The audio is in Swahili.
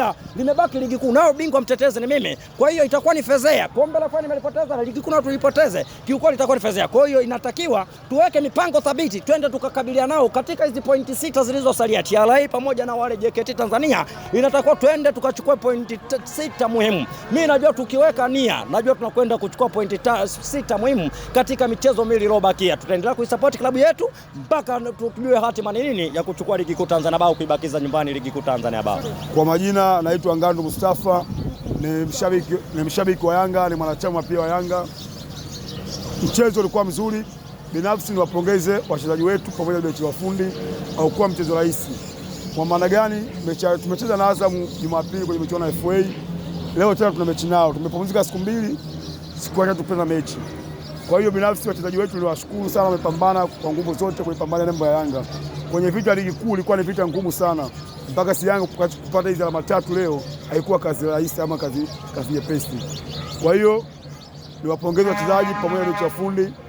ila limebaki ligi kuu, nao bingwa mtetezi ni mimi. Kwa hiyo itakuwa ni fezea. Kombe la kwani nimelipoteza na ligi kuu nao tulipoteze. Kiukweli itakuwa ni fezea. Kwa hiyo inatakiwa tuweke mipango thabiti, twende tukakabiliana nao katika hizi pointi 6 zilizosalia. TRA pamoja na wale JKT Tanzania inatakiwa twende tukachukue pointi 6 muhimu. Mimi najua tukiweka nia, najua tunakwenda kuchukua pointi 6 muhimu katika michezo miwili iliyobakia. Tutaendelea kuisupport klabu yetu mpaka tujue hatima ni nini ya kuchukua ligi kuu Tanzania Bara, kuibakiza nyumbani ligi kuu Tanzania Bara. Kwa majina naitwa Ngandu Mustafa, ni mshabiki wa Yanga, ni mwanachama pia wa Yanga. Mchezo ulikuwa mzuri. Binafsi niwapongeze wachezaji wetu pamoja na benchi la ufundi, au kuwa mchezo rahisi. Kwa maana gani? Tumecheza na Azam Jumapili kwenye michuano ya FA. Leo tena tuna mechi nao. Tumepumzika siku mbili, siku ya tatu tupenda mechi. Kwa hiyo binafsi wachezaji wetu niwashukuru sana, wamepambana kwa nguvu zote kuipambania nembo ya Yanga. Kwenye vita ya ligi kuu ilikuwa ni vita ngumu sana. Mpaka si Yanga kupata hizo alama 3 leo haikuwa kazi rahisi ama kazi nyepesi. Kwa hiyo niwapongeze wachezaji pamoja na benchi la ufundi.